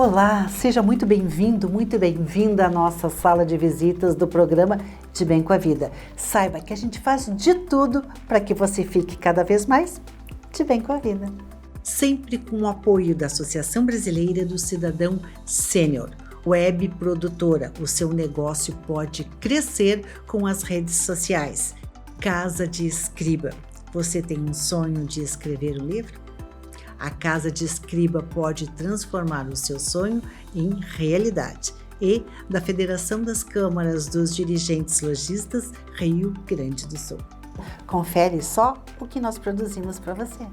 Olá, seja muito bem-vindo, muito bem-vinda à nossa sala de visitas do programa De Bem com a Vida. Saiba que a gente faz de tudo para que você fique cada vez mais de bem com a vida. Sempre com o apoio da Associação Brasileira do Cidadão Sênior, web produtora. O seu negócio pode crescer com as redes sociais. Casa de Escriba. Você tem um sonho de escrever o livro? A Casa de Escriba pode transformar o seu sonho em realidade. E da Federação das Câmaras dos Dirigentes Lojistas, Rio Grande do Sul. Confere só o que nós produzimos para você.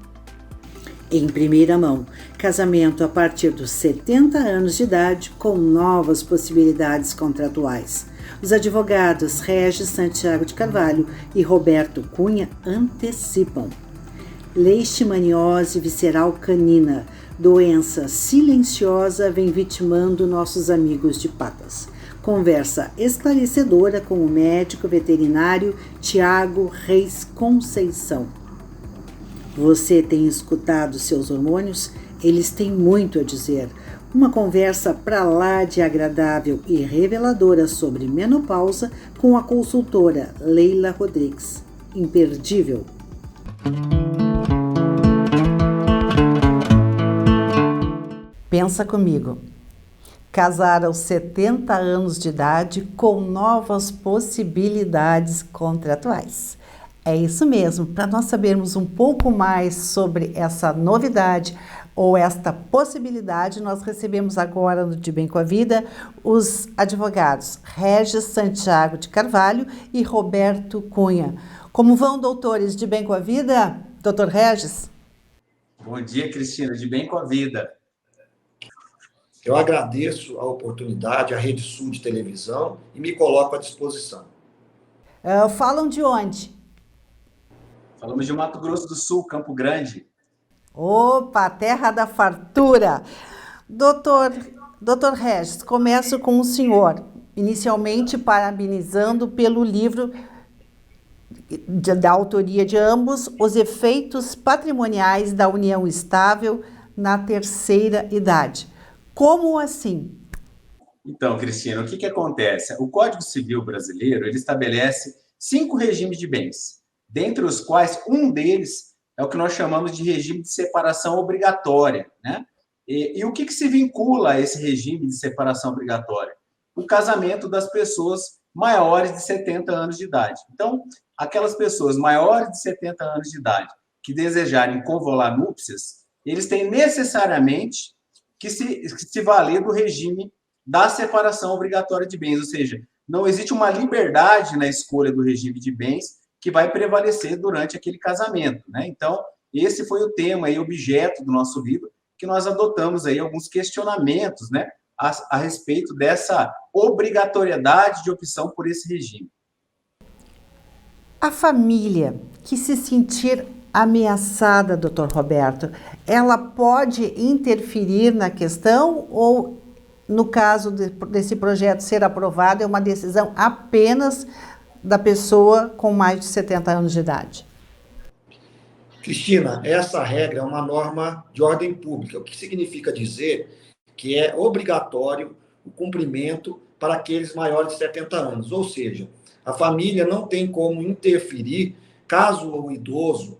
Em primeira mão, casamento a partir dos 70 anos de idade com novas possibilidades contratuais. Os advogados Regis Santiago de Carvalho e Roberto Cunha antecipam. Leishmaniose visceral canina, doença silenciosa vem vitimando nossos amigos de Patas. Conversa esclarecedora com o médico veterinário Tiago Reis Conceição. Você tem escutado seus hormônios? Eles têm muito a dizer. Uma conversa pra lá de agradável e reveladora sobre menopausa com a consultora Leila Rodrigues. Imperdível. Pensa comigo, casar aos 70 anos de idade com novas possibilidades contratuais. É isso mesmo, para nós sabermos um pouco mais sobre essa novidade ou esta possibilidade, nós recebemos agora no De Bem com a Vida os advogados Regis Santiago de Carvalho e Roberto Cunha. Como vão, doutores de Bem com a Vida? Doutor Regis? Bom dia, Cristina, de Bem com a Vida. Eu agradeço a oportunidade, à Rede Sul de televisão e me coloco à disposição. Falam de onde? Falamos de Mato Grosso do Sul, Campo Grande. Opa, terra da fartura! Doutor Regis, começo com o senhor, inicialmente parabenizando pelo livro da autoria de ambos, Os Efeitos Patrimoniais da União Estável na Terceira Idade. Como assim? Então, Cristina, o que acontece? O Código Civil brasileiro ele estabelece 5 regimes de bens, dentre os quais um deles é o que nós chamamos de regime de separação obrigatória, né? E o que se vincula a esse regime de separação obrigatória? O casamento das pessoas maiores de 70 anos de idade. Então, aquelas pessoas maiores de 70 anos de idade que desejarem convolar núpcias, eles têm necessariamente que se valer do regime da separação obrigatória de bens, ou seja, não existe uma liberdade na escolha do regime de bens que vai prevalecer durante aquele casamento, né? Então, esse foi o tema e objeto do nosso livro, que nós adotamos aí alguns questionamentos, né, a respeito dessa obrigatoriedade de opção por esse regime. A família que se sentir ameaçada, doutor Roberto, ela pode interferir na questão ou, no caso desse projeto ser aprovado, é uma decisão apenas da pessoa com mais de 70 anos de idade? Cristina, essa regra é uma norma de ordem pública, o que significa dizer que é obrigatório o cumprimento para aqueles maiores de 70 anos, ou seja, a família não tem como interferir caso o idoso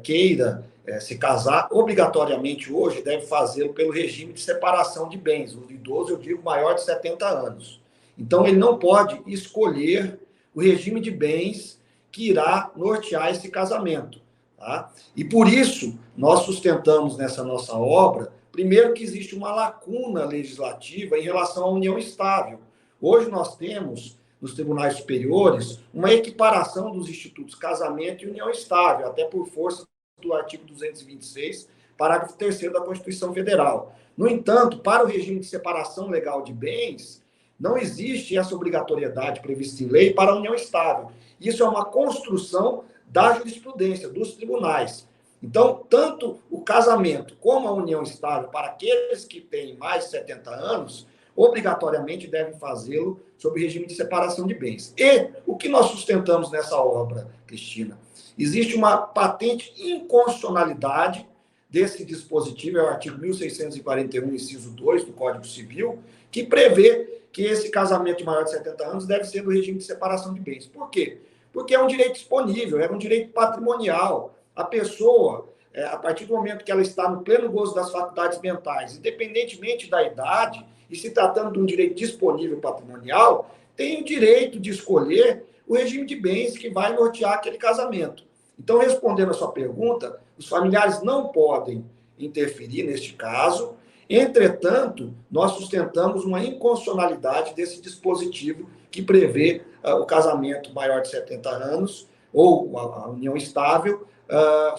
queira se casar, obrigatoriamente hoje deve fazê-lo pelo regime de separação de bens. O idoso, eu digo, maior de 70 anos. Então, ele não pode escolher o regime de bens que irá nortear esse casamento. Tá? E por isso, nós sustentamos nessa nossa obra, primeiro que existe uma lacuna legislativa em relação à união estável. Hoje nós temos nos tribunais superiores, uma equiparação dos institutos casamento e união estável, até por força do artigo 226, parágrafo 3º da Constituição Federal. No entanto, para o regime de separação legal de bens, não existe essa obrigatoriedade prevista em lei para a união estável. Isso é uma construção da jurisprudência, dos tribunais. Então, tanto o casamento como a união estável, para aqueles que têm mais de 70 anos, obrigatoriamente devem fazê-lo sob regime de separação de bens. E o que nós sustentamos nessa obra, Cristina? Existe uma patente inconstitucionalidade desse dispositivo é o artigo 1641, inciso 2 do Código Civil, que prevê que esse casamento de maior de 70 anos deve ser do regime de separação de bens. Por quê? Porque é um direito disponível, é um direito patrimonial. A pessoa, a partir do momento que ela está no pleno gozo das faculdades mentais, independentemente da idade, e se tratando de um direito disponível patrimonial, tem o direito de escolher o regime de bens que vai nortear aquele casamento. Então, respondendo a sua pergunta, os familiares não podem interferir neste caso. Entretanto, nós sustentamos uma inconstitucionalidade desse dispositivo que prevê o casamento maior de 70 anos ou a união estável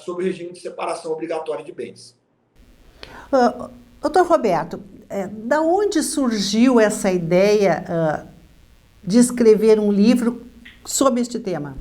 sob o regime de separação obrigatória de bens. Doutor Roberto, da onde surgiu essa ideia de escrever um livro sobre este tema?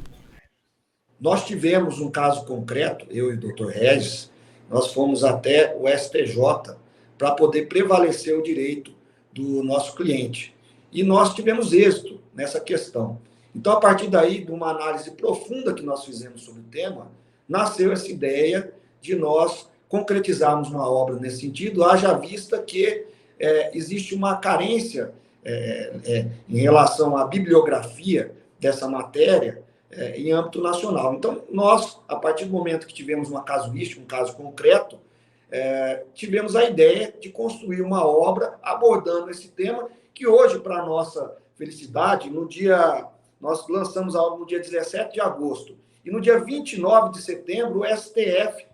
Nós tivemos um caso concreto, eu e o doutor Regis, nós fomos até o STJ para poder prevalecer o direito do nosso cliente. E nós tivemos êxito nessa questão. Então, a partir daí, de uma análise profunda que nós fizemos sobre o tema, nasceu essa ideia de nós concretizarmos uma obra nesse sentido, haja vista que existe uma carência em relação à bibliografia dessa matéria em âmbito nacional. Então, nós, a partir do momento que tivemos uma casuística, um caso concreto, tivemos a ideia de construir uma obra abordando esse tema, que hoje, para a nossa felicidade, nós lançamos a obra no dia 17 de agosto, e no dia 29 de setembro, o STF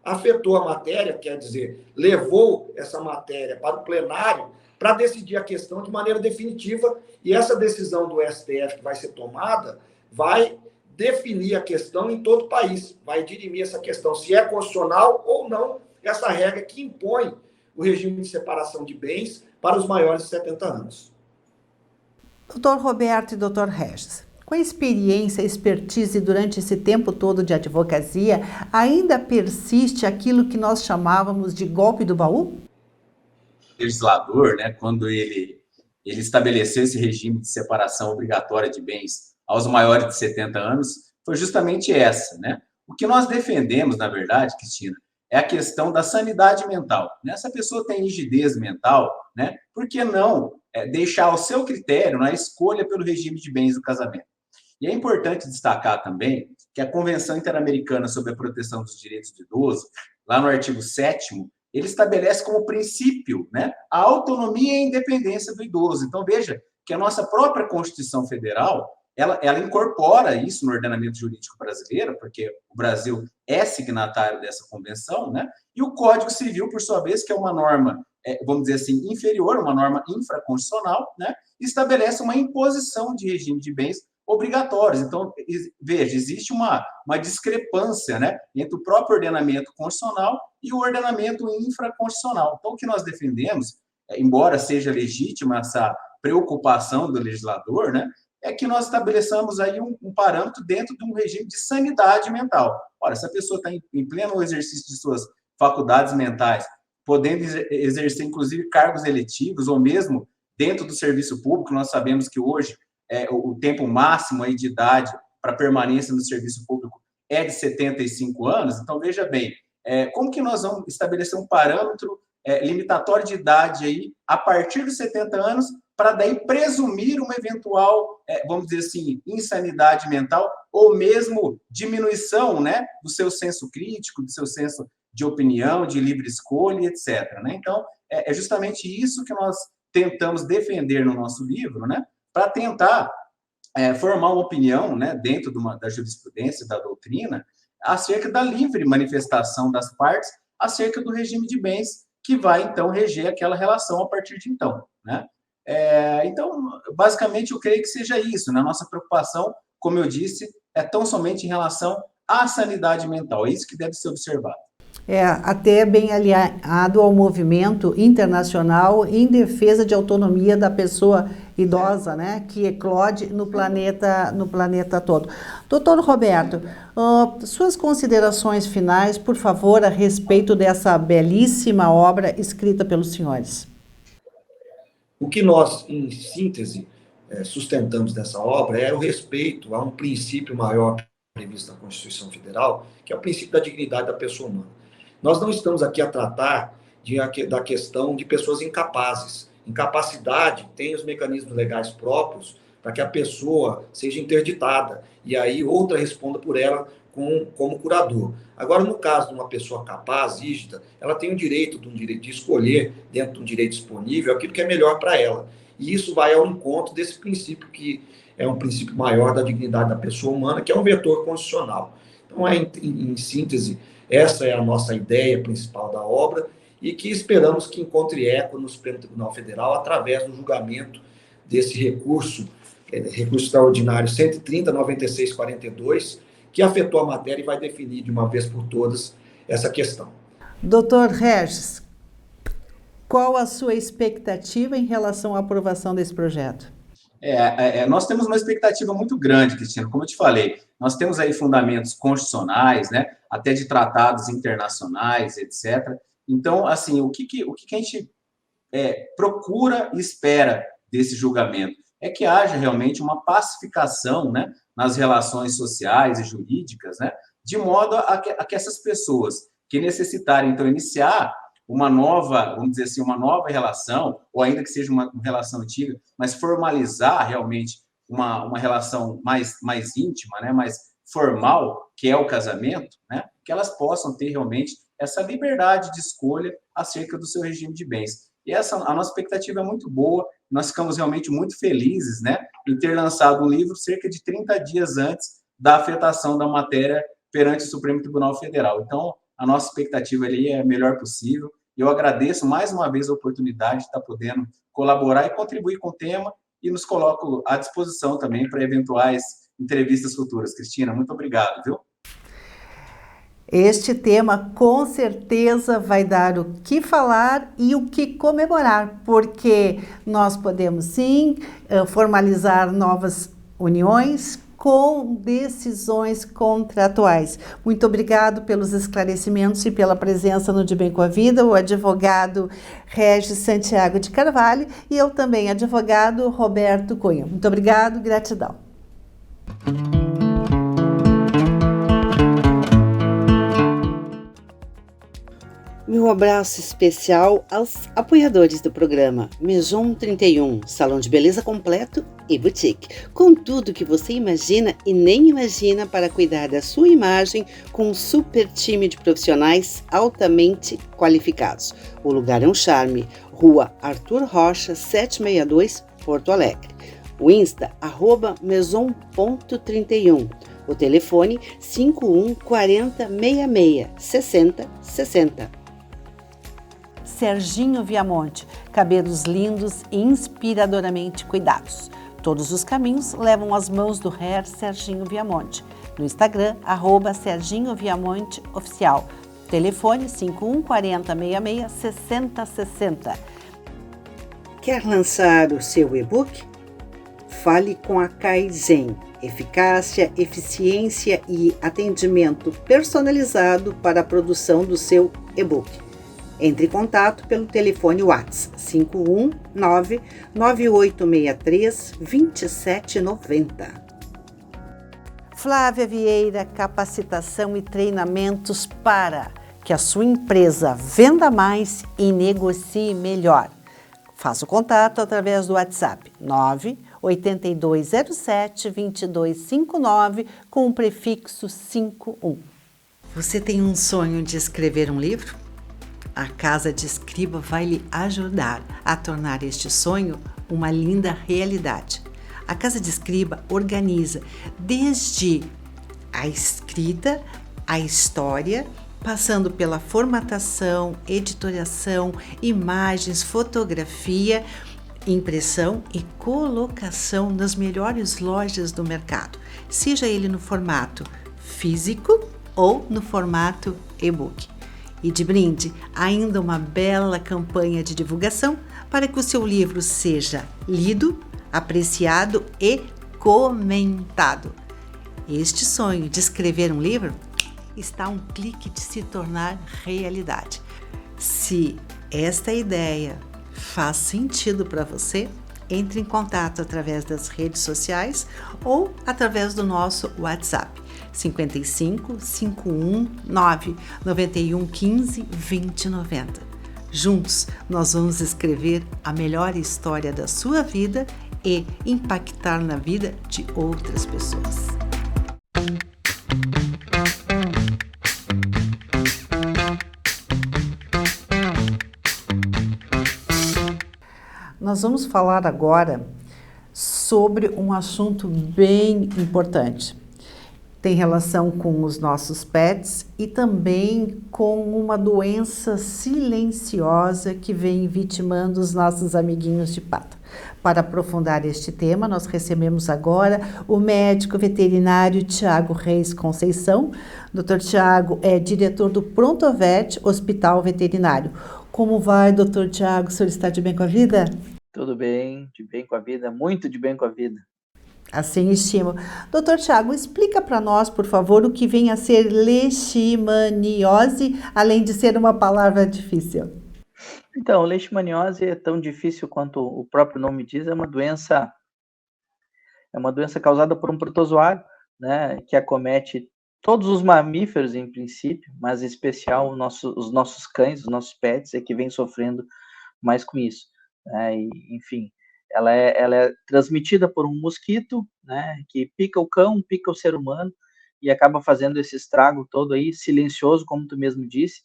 afetou a matéria, quer dizer, levou essa matéria para o plenário para decidir a questão de maneira definitiva, e essa decisão do STF que vai ser tomada vai definir a questão em todo o país, vai dirimir essa questão, se é constitucional ou não, essa regra que impõe o regime de separação de bens para os maiores de 70 anos. Doutor Roberto e doutor Regis, com a experiência e expertise durante esse tempo todo de advocacia, ainda persiste aquilo que nós chamávamos de golpe do baú? O legislador, né, quando ele estabeleceu esse regime de separação obrigatória de bens aos maiores de 70 anos, foi justamente essa, né? O que nós defendemos, na verdade, Cristina, é a questão da sanidade mental. Né? Se a pessoa tem rigidez mental, né, por que não deixar ao seu critério na escolha pelo regime de bens do casamento? E é importante destacar também que a Convenção Interamericana sobre a Proteção dos Direitos do Idoso, lá no artigo 7º, ele estabelece como princípio, né, a autonomia e a independência do idoso. Então, veja que a nossa própria Constituição Federal, ela incorpora isso no ordenamento jurídico brasileiro, porque o Brasil é signatário dessa convenção, né? E o Código Civil, por sua vez, que é uma norma, vamos dizer assim, inferior, uma norma infraconstitucional, né? Estabelece uma imposição de regime de bens obrigatórios. Então, veja, existe uma discrepância, né, entre o próprio ordenamento constitucional e o ordenamento infraconstitucional. Então, o que nós defendemos, embora seja legítima essa preocupação do legislador, né, é que nós estabeleçamos aí um parâmetro dentro de um regime de sanidade mental. Ora, se a pessoa está em pleno exercício de suas faculdades mentais, podendo exercer, inclusive, cargos eletivos, ou mesmo dentro do serviço público, nós sabemos que hoje o tempo máximo aí de idade para permanência no serviço público é de 75 anos. Então, veja bem, como que nós vamos estabelecer um parâmetro limitatório de idade aí a partir dos 70 anos para daí presumir uma eventual, vamos dizer assim, insanidade mental ou mesmo diminuição, né, do seu senso crítico, do seu senso de opinião, de livre escolha, etc. Né? Então, é justamente isso que nós tentamos defender no nosso livro, né, para tentar formar uma opinião, né, dentro da jurisprudência, da doutrina, acerca da livre manifestação das partes, acerca do regime de bens que vai, então, reger aquela relação a partir de então, né? Então, basicamente, eu creio que seja isso, né? Nossa preocupação, como eu disse, é tão somente em relação à sanidade mental, é isso que deve ser observado. Até bem aliado ao movimento internacional em defesa de autonomia da pessoa idosa, né, que eclode no planeta todo. Doutor Roberto, suas considerações finais, por favor, a respeito dessa belíssima obra escrita pelos senhores. O que nós, em síntese, sustentamos nessa obra é o respeito a um princípio maior previsto na Constituição Federal, que é o princípio da dignidade da pessoa humana. Nós não estamos aqui a tratar da questão de pessoas incapazes. Incapacidade tem os mecanismos legais próprios para que a pessoa seja interditada e aí outra responda por ela como curador. Agora, no caso de uma pessoa capaz, rígida, ela tem o direito de escolher, dentro de um direito disponível, aquilo que é melhor para ela. E isso vai ao encontro desse princípio que é um princípio maior da dignidade da pessoa humana, que é um vetor constitucional. Então, em síntese, essa é a nossa ideia principal da obra e que esperamos que encontre eco no Supremo Tribunal Federal através do julgamento desse recurso extraordinário 130.9642, que afetou a matéria e vai definir de uma vez por todas essa questão. Doutor Regis, qual a sua expectativa em relação à aprovação desse projeto? Nós temos uma expectativa muito grande, Cristina, como eu te falei, nós temos aí fundamentos constitucionais, né, até de tratados internacionais, etc. Então, assim, o que a gente procura e espera desse julgamento? É que haja realmente uma pacificação, né, nas relações sociais e jurídicas, né, de modo a que essas pessoas que necessitarem, então, iniciar uma nova, vamos dizer assim, uma nova relação, ou ainda que seja uma relação antiga, mas formalizar realmente uma relação mais íntima, né, mais formal, que é o casamento, né, que elas possam ter realmente essa liberdade de escolha acerca do seu regime de bens. E a nossa expectativa é muito boa, nós ficamos realmente muito felizes, né, em ter lançado um livro cerca de 30 dias antes da afetação da matéria perante o Supremo Tribunal Federal. Então, a nossa expectativa ali é a melhor possível. Eu agradeço mais uma vez a oportunidade de estar podendo colaborar e contribuir com o tema e nos coloco à disposição também para eventuais entrevistas futuras. Cristina, muito obrigado, viu? Este tema com certeza vai dar o que falar e o que comemorar, porque nós podemos sim formalizar novas uniões com decisões contratuais. Muito obrigado pelos esclarecimentos e pela presença no De Bem com a Vida, o advogado Regis Santiago de Carvalho e eu também, advogado Roberto Cunha. Muito obrigado, gratidão. Meu abraço especial aos apoiadores do programa Maison 31, salão de beleza completo e boutique, com tudo que você imagina e nem imagina para cuidar da sua imagem com um super time de profissionais altamente qualificados. O lugar é um charme, Rua Arthur Rocha, 762, Porto Alegre. O Insta, @maison.31. O telefone 51 40 66 60 60. Serginho Viamonte, cabelos lindos e inspiradoramente cuidados. Todos os caminhos levam às mãos do Hair Serginho Viamonte. No Instagram, @Serginho Viamonte Oficial. Telefone 51 40 66 60 60. Quer lançar o seu e-book? Fale com a Kaizen. Eficácia, eficiência e atendimento personalizado para a produção do seu e-book. Entre em contato pelo telefone WhatsApp 519-9863-2790. Flávia Vieira, capacitação e treinamentos para que a sua empresa venda mais e negocie melhor. Faça o contato através do WhatsApp 98207-2259 com o prefixo 51. Você tem um sonho de escrever um livro? A Casa de Escriba vai lhe ajudar a tornar este sonho uma linda realidade. A Casa de Escriba organiza desde a escrita, a história, passando pela formatação, editoriação, imagens, fotografia, impressão e colocação nas melhores lojas do mercado, seja ele no formato físico ou no formato e-book. E de brinde, ainda uma bela campanha de divulgação para que o seu livro seja lido, apreciado e comentado. Este sonho de escrever um livro está a um clique de se tornar realidade. Se esta ideia faz sentido para você, Entre em contato através das redes sociais ou através do nosso WhatsApp 55 519 91 15 20 90. Juntos, nós vamos escrever a melhor história da sua vida e impactar na vida de outras pessoas. Nós vamos falar agora sobre um assunto bem importante. Tem relação com os nossos pets e também com uma doença silenciosa que vem vitimando os nossos amiguinhos de pata. Para aprofundar este tema, nós recebemos agora o médico veterinário Tiago Reis Conceição. Dr. Tiago é diretor do Prontovet Hospital Veterinário. Como vai, Dr. Tiago? O senhor está de bem com a vida? Tudo bem, de bem com a vida, muito de bem com a vida. Assim estimo. Doutor Tiago, explica para nós, por favor, o que vem a ser leishmaniose, além de ser uma palavra difícil. Então, leishmaniose é tão difícil quanto o próprio nome diz, é uma doença causada por um protozoário, né, que acomete todos os mamíferos em princípio, mas em especial os nossos cães, os nossos pets, é que vem sofrendo mais com isso. Enfim, ela é transmitida por um mosquito, né, que pica o cão, pica o ser humano e acaba fazendo esse estrago todo aí, silencioso, como tu mesmo disse,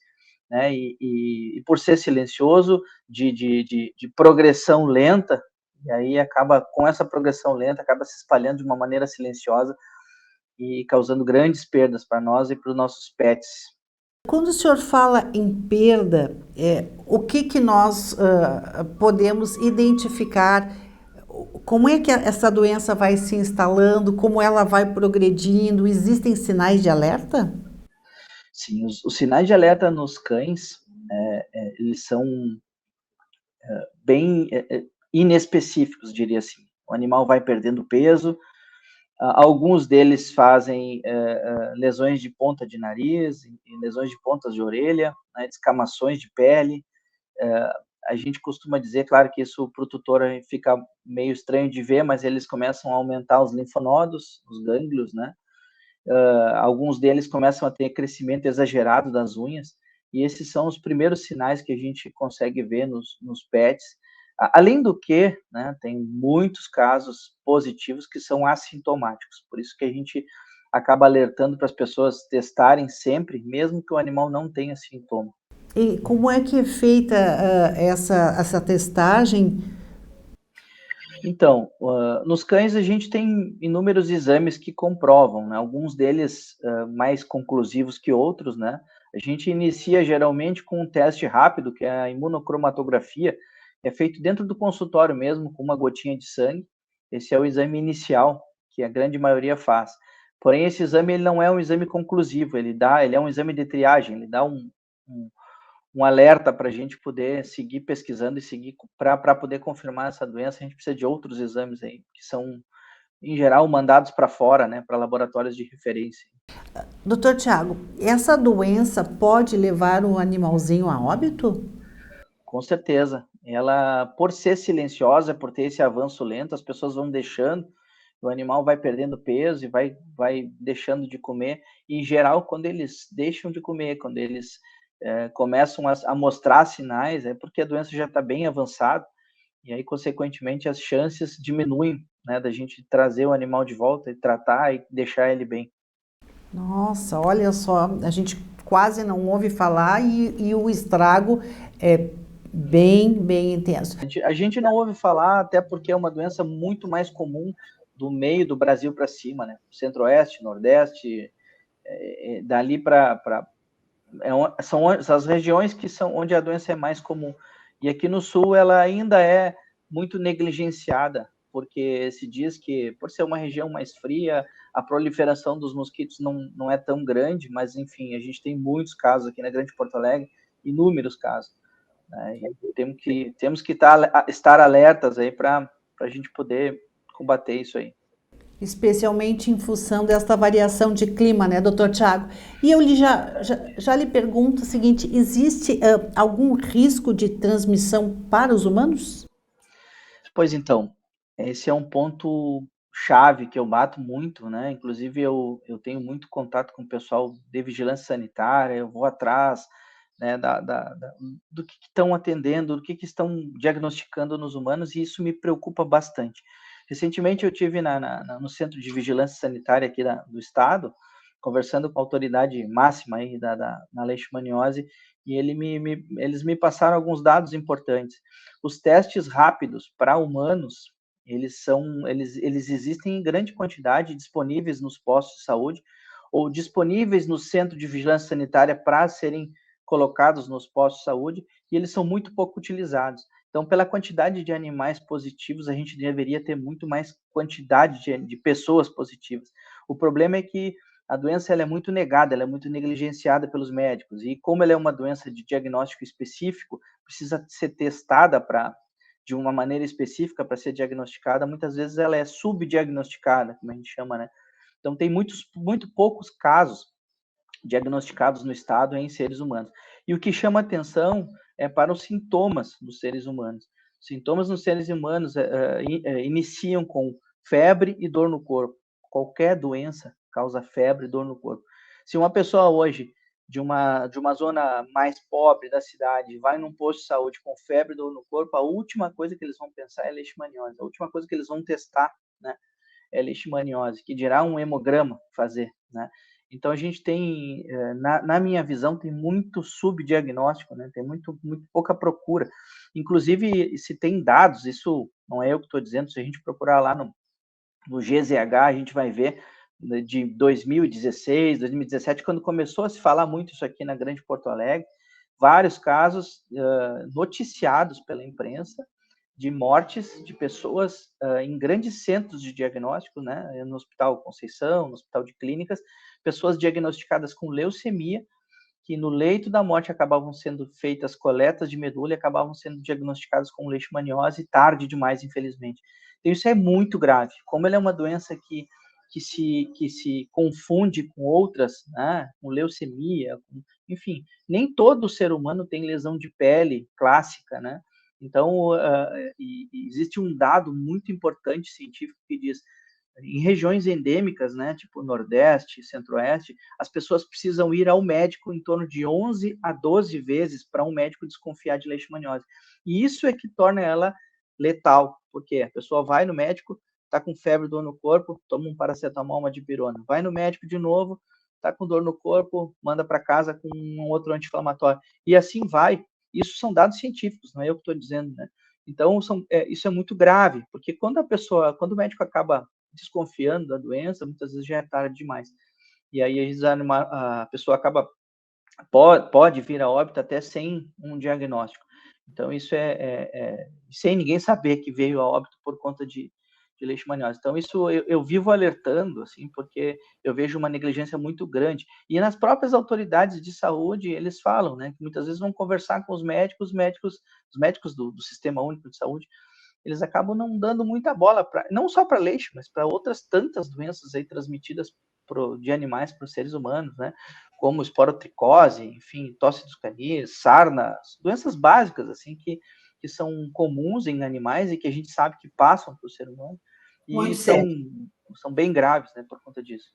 né, e por ser silencioso, de progressão lenta, e aí acaba, com essa progressão lenta, acaba se espalhando de uma maneira silenciosa e causando grandes perdas para nós e para os nossos pets. Quando o senhor fala em perda, o que nós podemos identificar? Como é que essa doença vai se instalando? Como ela vai progredindo? Existem sinais de alerta? Sim, os sinais de alerta nos cães, eles são bem inespecíficos, diria assim. O animal vai perdendo peso, alguns deles fazem lesões de ponta de nariz, lesões de pontas de orelha, né, descamações de pele. A gente costuma dizer, claro que isso para o tutor fica meio estranho de ver, mas eles começam a aumentar os linfonodos, os gânglios, né? Alguns deles começam a ter crescimento exagerado das unhas, e esses são os primeiros sinais que a gente consegue ver nos pets. Além do que, né, tem muitos casos positivos que são assintomáticos, por isso que a gente acaba alertando para as pessoas testarem sempre, mesmo que o animal não tenha sintoma. E como é que é feita essa testagem? Então, nos cães a gente tem inúmeros exames que comprovam, né, alguns deles mais conclusivos que outros, né? A gente inicia geralmente com um teste rápido, que é a imunocromatografia. É feito dentro do consultório mesmo, com uma gotinha de sangue. Esse é o exame inicial, que a grande maioria faz. Porém, esse exame ele não é um exame conclusivo, ele é um exame de triagem, ele dá um alerta para a gente poder seguir pesquisando e seguir para poder confirmar essa doença. A gente precisa de outros exames aí, que são, em geral, mandados para fora, né, para laboratórios de referência. Doutor Tiago, essa doença pode levar o animalzinho a óbito? Com certeza. Ela, por ser silenciosa, por ter esse avanço lento, as pessoas vão deixando, o animal vai perdendo peso e vai deixando de comer. E, em geral, quando eles deixam de comer, quando eles começam a mostrar sinais, é porque a doença já está bem avançada, e aí, consequentemente, as chances diminuem, né, da gente trazer o animal de volta e tratar e deixar ele bem. Nossa, olha só, a gente quase não ouve falar e o estrago é bem intenso. A gente não ouve falar, até porque é uma doença muito mais comum do meio do Brasil para cima, né? Centro-Oeste, Nordeste, dali para são as regiões que são onde a doença é mais comum. E aqui no Sul ela ainda é muito negligenciada, porque se diz que, por ser uma região mais fria, a proliferação dos mosquitos não é tão grande, mas, enfim, a gente tem muitos casos aqui na Grande Porto Alegre, inúmeros casos. Né? E temos que estar alertas aí para a gente poder combater isso aí. Especialmente em função desta variação de clima, né, doutor Tiago? E eu já lhe pergunto o seguinte, existe algum risco de transmissão para os humanos? Pois então, esse é um ponto chave que eu bato muito, né? Inclusive, eu tenho muito contato com o pessoal de vigilância sanitária, eu vou atrás, né, do que estão atendendo, do que estão diagnosticando nos humanos, e isso me preocupa bastante. Recentemente, eu tive no Centro de Vigilância Sanitária aqui do Estado, conversando com a autoridade máxima aí na leishmaniose, e eles me passaram alguns dados importantes. Os testes rápidos para humanos, eles existem em grande quantidade disponíveis nos postos de saúde ou disponíveis no centro de vigilância sanitária para serem colocados nos postos de saúde, e eles são muito pouco utilizados. Então, pela quantidade de animais positivos, a gente deveria ter muito mais quantidade de pessoas positivas. O problema é que a doença ela é muito negada, ela é muito negligenciada pelos médicos, e como ela é uma doença de diagnóstico específico, precisa ser testada de uma maneira específica para ser diagnosticada, muitas vezes ela é subdiagnosticada, como a gente chama, né? Então, tem muito poucos casos diagnosticados no estado em seres humanos. E o que chama atenção é para os sintomas dos seres humanos. Os sintomas nos seres humanos iniciam com febre e dor no corpo. Qualquer doença causa febre e dor no corpo. Se uma pessoa hoje de uma zona mais pobre da cidade vai num posto de saúde com febre e dor no corpo, a última coisa que eles vão pensar é leishmaniose. A última coisa que eles vão testar, né, é leishmaniose, que dirá um hemograma fazer, né? Então, a gente tem, na minha visão, tem muito subdiagnóstico, né? Tem muito pouca procura. Inclusive, se tem dados, isso não é eu que estou dizendo, se a gente procurar lá no GZH, a gente vai ver de 2016, 2017, quando começou a se falar muito isso aqui na Grande Porto Alegre, vários casos noticiados pela imprensa, de mortes de pessoas em grandes centros de diagnóstico, né, no Hospital Conceição, no Hospital de Clínicas, pessoas diagnosticadas com leucemia, que no leito da morte acabavam sendo feitas coletas de medula e acabavam sendo diagnosticadas com leishmaniose tarde demais, infelizmente. Então, isso é muito grave. Como ela é uma doença que se confunde com outras, né, com leucemia, enfim, nem todo ser humano tem lesão de pele clássica, né? Então, existe um dado muito importante científico que diz em regiões endêmicas, né, tipo Nordeste, Centro-Oeste, as pessoas precisam ir ao médico em torno de 11 a 12 vezes para um médico desconfiar de leishmaniose. E isso é que torna ela letal, porque a pessoa vai no médico, está com febre, dor no corpo, toma um paracetamol, uma dipirona. Vai no médico de novo, está com dor no corpo, manda para casa com um outro anti-inflamatório. E assim vai. Isso são dados científicos, não é eu que estou dizendo, né? Então, isso é muito grave, porque quando o médico acaba desconfiando da doença, muitas vezes já é tarde demais. E aí a pessoa pode vir a óbito até sem um diagnóstico. Então, isso sem ninguém saber que veio a óbito por conta de leishmaniose. Então, isso eu vivo alertando, assim, porque eu vejo uma negligência muito grande. E nas próprias autoridades de saúde, eles falam, né, que muitas vezes vão conversar com os médicos do Sistema Único de Saúde, eles acabam não dando muita bola, não só para leite, mas para outras tantas doenças aí transmitidas de animais para os seres humanos, né? Como esporotricose, enfim, tosse dos canis, sarna, doenças básicas, assim, que são comuns em animais e que a gente sabe que passam para o ser humano e são bem graves, né, por conta disso.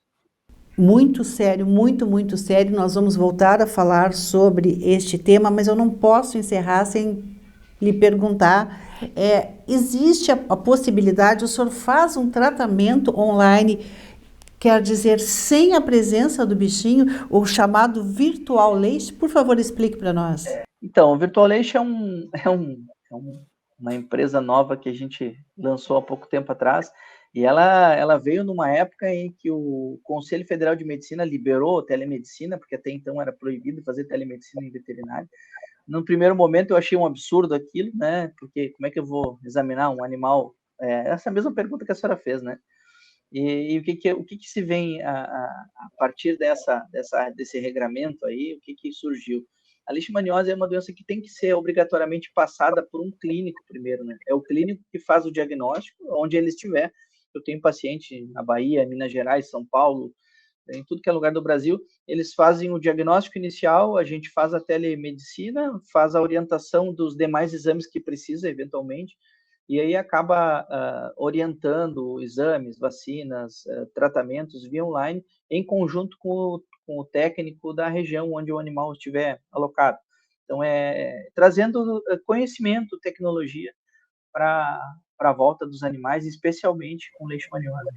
Muito sério, muito sério. Nós vamos voltar a falar sobre este tema, mas eu não posso encerrar sem lhe perguntar, existe a possibilidade, o senhor faz um tratamento online, quer dizer, sem a presença do bichinho, o chamado Virtual Leite? Por favor, explique para nós. Então, o Virtual Leite é uma empresa nova que a gente lançou há pouco tempo atrás, e ela veio numa época em que o Conselho Federal de Medicina liberou telemedicina, porque até então era proibido fazer telemedicina em veterinário. No primeiro momento eu achei um absurdo aquilo, né? Porque como é que eu vou examinar um animal? Essa mesma pergunta que a senhora fez, né? E o que se vem a partir desse regramento aí? O que surgiu? A leishmaniose é uma doença que tem que ser obrigatoriamente passada por um clínico primeiro, né? É o clínico que faz o diagnóstico, onde ele estiver. Eu tenho paciente na Bahia, Minas Gerais, São Paulo, em tudo que é lugar do Brasil, eles fazem o diagnóstico inicial, a gente faz a telemedicina, faz a orientação dos demais exames que precisa, eventualmente, e aí acaba orientando exames, vacinas, tratamentos via online, em conjunto com o técnico da região onde o animal estiver alocado. Então, trazendo conhecimento, tecnologia para a volta dos animais, especialmente com leishmaniose.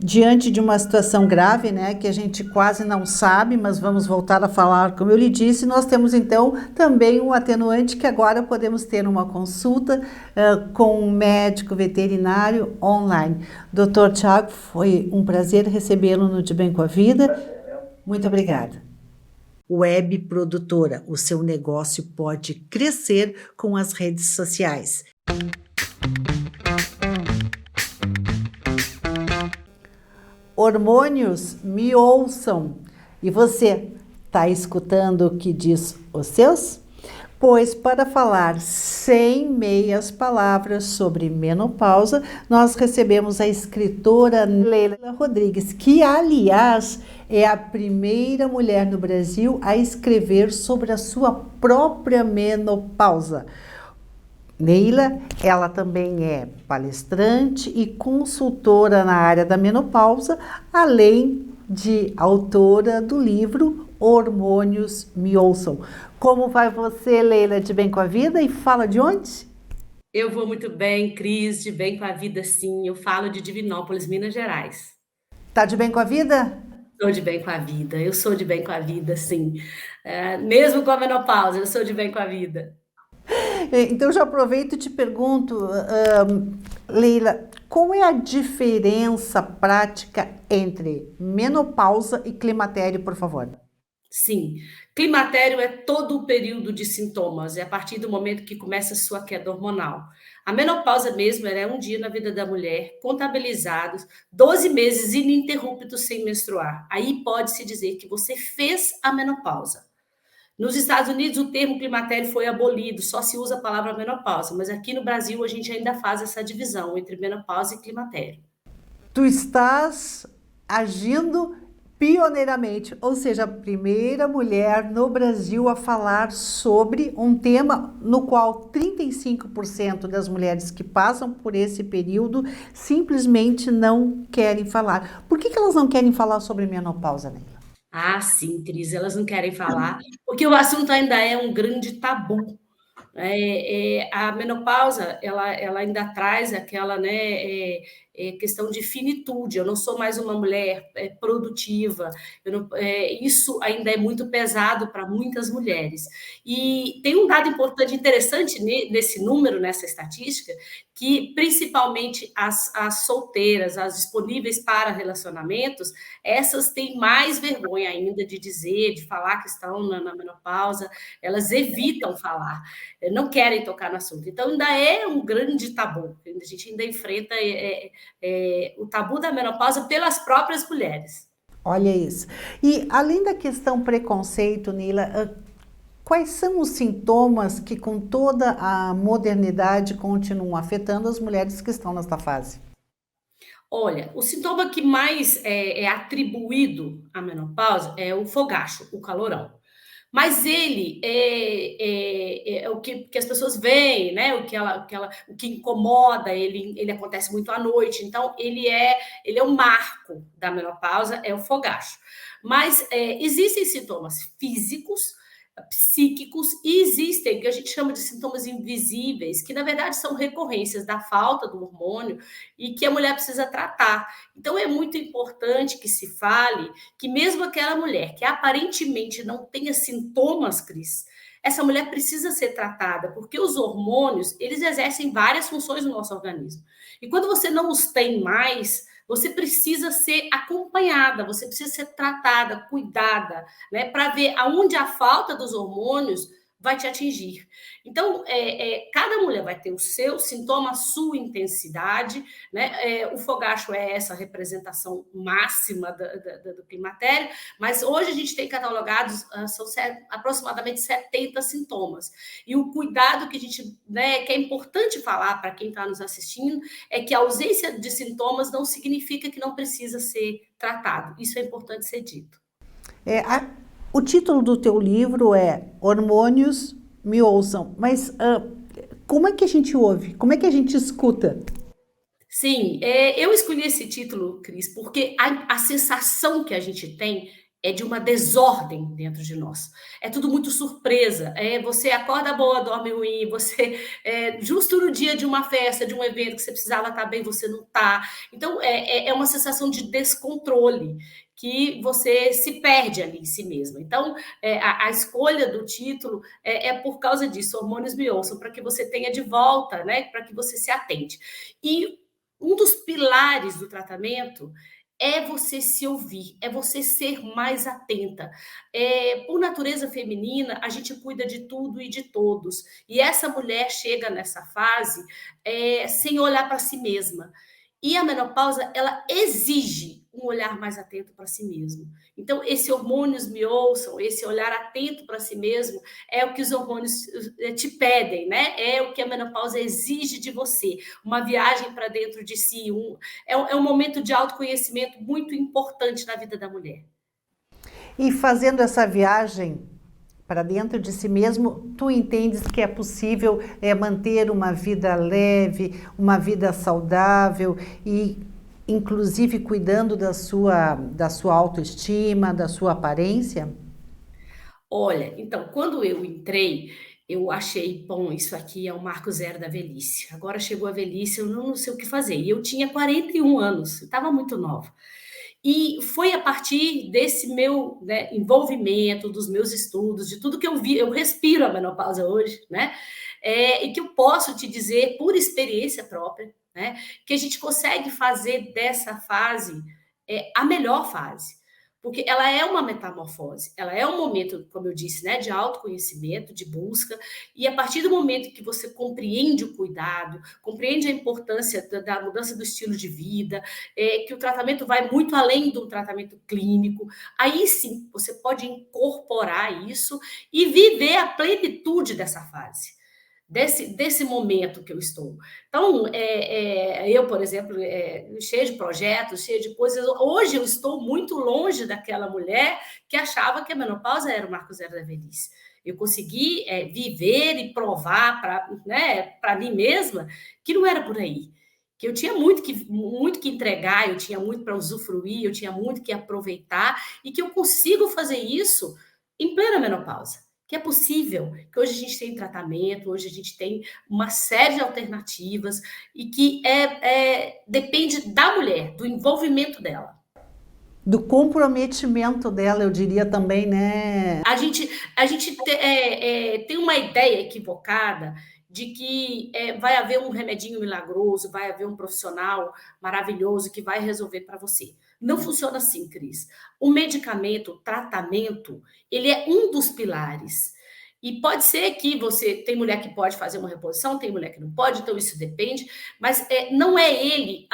Diante de uma situação grave, né, que a gente quase não sabe, mas vamos voltar a falar, como eu lhe disse, nós temos então também um atenuante que agora podemos ter uma consulta com um médico veterinário online. Dr. Tiago, foi um prazer recebê-lo no De Bem com a Vida. Muito obrigada. Web Produtora, o seu negócio pode crescer com as redes sociais. Hormônios, me ouçam. E você, está escutando o que diz os seus? Pois para falar sem meias palavras sobre menopausa, nós recebemos a escritora Leila Rodrigues, que, aliás, é a primeira mulher no Brasil a escrever sobre a sua própria menopausa. Neila, ela também é palestrante e consultora na área da menopausa, além de autora do livro Hormônios, me ouçam. Como vai você, Leila, de Bem com a Vida, e fala de onde? Eu vou muito bem, Cris, de Bem com a Vida, sim. Eu falo de Divinópolis, Minas Gerais. Tá de bem com a vida? Sou de bem com a vida, eu sou de bem com a vida, sim. Mesmo com a menopausa, eu sou de bem com a vida. Então, já aproveito e te pergunto, Leila, qual é a diferença prática entre menopausa e climatério, por favor? Sim, climatério é todo o período de sintomas, é a partir do momento que começa a sua queda hormonal. A menopausa mesmo é um dia na vida da mulher, contabilizados, 12 meses ininterruptos sem menstruar. Aí pode-se dizer que você fez a menopausa. Nos Estados Unidos, o termo climatério foi abolido, só se usa a palavra menopausa, mas aqui no Brasil a gente ainda faz essa divisão entre menopausa e climatério. Tu estás agindo pioneiramente, ou seja, a primeira mulher no Brasil a falar sobre um tema no qual 35% das mulheres que passam por esse período simplesmente não querem falar. Por que elas não querem falar sobre menopausa, Neila? Ah, sim, Cris, elas não querem falar, porque o assunto ainda é um grande tabu. A menopausa, ela ainda traz aquela, né, questão de finitude. Eu não sou mais uma mulher produtiva. Isso ainda é muito pesado para muitas mulheres. E tem um dado importante, interessante nesse número, nessa estatística, que principalmente as solteiras, as disponíveis para relacionamentos, essas têm mais vergonha ainda de dizer, de falar que estão na menopausa, elas evitam falar, não querem tocar no assunto. Então, ainda é um grande tabu, a gente ainda enfrenta o tabu da menopausa pelas próprias mulheres. Olha isso. E além da questão preconceito, Neila, quais são os sintomas que, com toda a modernidade, continuam afetando as mulheres que estão nesta fase? Olha, o sintoma que mais é atribuído à menopausa é o fogacho, o calorão. Mas ele é o que as pessoas veem, né? O que incomoda, ele acontece muito à noite. Então, ele é o marco da menopausa, é o fogacho. Mas existem sintomas físicos, psíquicos, e existem, que a gente chama de sintomas invisíveis, que na verdade são recorrências da falta do hormônio e que a mulher precisa tratar. Então é muito importante que se fale que mesmo aquela mulher que aparentemente não tenha sintomas, Cris, essa mulher precisa ser tratada, porque os hormônios, eles exercem várias funções no nosso organismo. E quando você não os tem mais, você precisa ser acompanhada, você precisa ser tratada, cuidada, né, para ver aonde a falta dos hormônios vai te atingir. Então, cada mulher vai ter o seu sintoma, a sua intensidade, né? O fogacho é essa representação máxima do climatério, mas hoje a gente tem catalogados, são aproximadamente 70 sintomas. E o cuidado que a gente, né, que é importante falar para quem está nos assistindo, é que a ausência de sintomas não significa que não precisa ser tratado. Isso é importante ser dito. O título do teu livro é Hormônios, me ouçam, mas Como é que a gente ouve? Como é que a gente escuta? Sim, eu escolhi esse título, Cris, porque a sensação que a gente tem é de uma desordem dentro de nós. É tudo muito surpresa. Você acorda boa, dorme ruim, você justo no dia de uma festa, de um evento que você precisava estar bem, você não está. Então, é uma sensação de descontrole, que você se perde ali em si mesma. Então, a escolha do título é por causa disso, Hormônios Me Ouçam, para que você tenha de volta, né, para que você se atente. E um dos pilares do tratamento é você se ouvir, é você ser mais atenta. Por natureza feminina, a gente cuida de tudo e de todos. E essa mulher chega nessa fase sem olhar para si mesma. E a menopausa, ela exige um olhar mais atento para si mesmo. Então, esse Hormônios Me Ouçam, esse olhar atento para si mesmo, é o que os hormônios te pedem, né? É o que a menopausa exige de você. Uma viagem para dentro de si. É um momento de autoconhecimento muito importante na vida da mulher. E fazendo essa viagem para dentro de si mesmo, tu entendes que é possível manter uma vida leve, uma vida saudável e inclusive cuidando da sua autoestima, da sua aparência? Olha, então, quando eu entrei, eu achei, bom, isso aqui é o marco zero da velhice. Agora chegou a velhice, eu não sei o que fazer. E eu tinha 41 anos, eu estava muito nova. E foi a partir desse meu, né, envolvimento, dos meus estudos, de tudo que eu vi, eu respiro a menopausa hoje, né? E que eu posso te dizer, por experiência própria, né, que a gente consegue fazer dessa fase a melhor fase. Porque ela é uma metamorfose, ela é um momento, como eu disse, né, de autoconhecimento, de busca, e a partir do momento que você compreende o cuidado, compreende a importância da mudança do estilo de vida, que o tratamento vai muito além do tratamento clínico, aí sim você pode incorporar isso e viver a plenitude dessa fase. Desse momento que eu estou. Então, eu, por exemplo, cheia de projetos, cheia de coisas, hoje eu estou muito longe daquela mulher que achava que a menopausa era o marco zero da velhice. Eu consegui viver e provar para mim mesma que não era por aí, que eu tinha muito que entregar, eu tinha muito para usufruir, eu tinha muito que aproveitar e que eu consigo fazer isso em plena menopausa. Que é possível, que hoje a gente tem tratamento, hoje a gente tem uma série de alternativas e que depende da mulher, do envolvimento dela. Do comprometimento dela, eu diria também, né? A gente tem uma ideia equivocada de que vai haver um remedinho milagroso, vai haver um profissional maravilhoso que vai resolver para você. Não funciona assim, Cris. O medicamento, o tratamento, ele é um dos pilares. E pode ser que tem mulher que pode fazer uma reposição, tem mulher que não pode, então isso depende, mas não é ele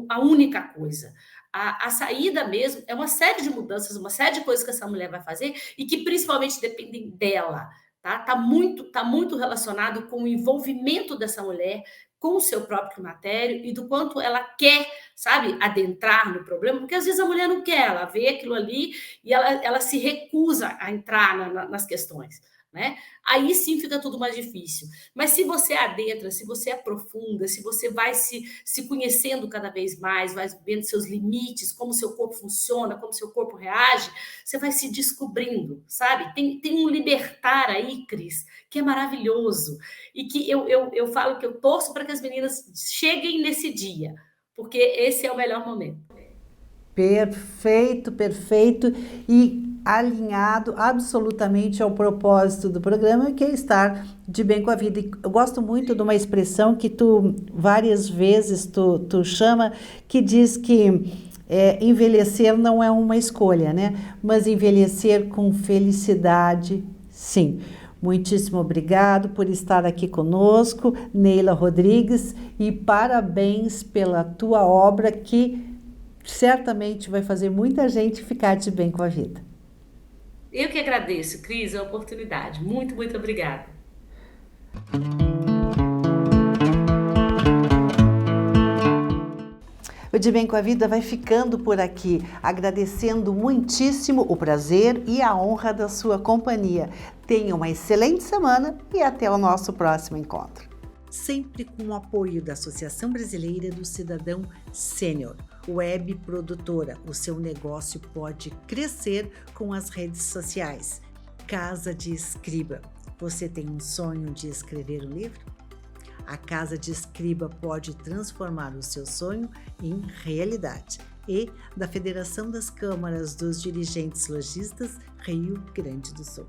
a única coisa. A saída mesmo é uma série de mudanças, uma série de coisas que essa mulher vai fazer e que principalmente dependem dela. Tá muito relacionado com o envolvimento dessa mulher com o seu próprio climatério e do quanto ela quer, sabe, adentrar no problema, porque às vezes a mulher não quer, ela vê aquilo ali e ela se recusa a entrar nas questões, né? Aí sim fica tudo mais difícil. Mas se você adentra, se você aprofunda, se você vai se conhecendo cada vez mais, vai vendo seus limites, como seu corpo funciona, como seu corpo reage, você vai se descobrindo, sabe? Tem um libertar aí, Cris, que é maravilhoso. E que eu falo que eu torço para que as meninas cheguem nesse dia, porque esse é o melhor momento. Perfeito, perfeito. E alinhado absolutamente ao propósito do programa, que é estar de bem com a vida. E eu gosto muito de uma expressão que tu várias vezes tu chama, que diz que envelhecer não é uma escolha, né? Mas envelhecer com felicidade, sim. Muitíssimo obrigado por estar aqui conosco, Neila Rodrigues, e parabéns pela tua obra, que certamente vai fazer muita gente ficar de bem com a vida. Eu que agradeço, Cris, a oportunidade. Muito, muito obrigada. O De Bem com a Vida vai ficando por aqui, agradecendo muitíssimo o prazer e a honra da sua companhia. Tenha uma excelente semana e até o nosso próximo encontro. sempre com o apoio da Associação Brasileira do Cidadão Sênior. Web Produtora, o seu negócio pode crescer com as redes sociais. Casa de Escriba, você tem um sonho de escrever um livro? A Casa de Escriba pode transformar o seu sonho em realidade. E da Federação das Câmaras dos Dirigentes Lojistas, Rio Grande do Sul.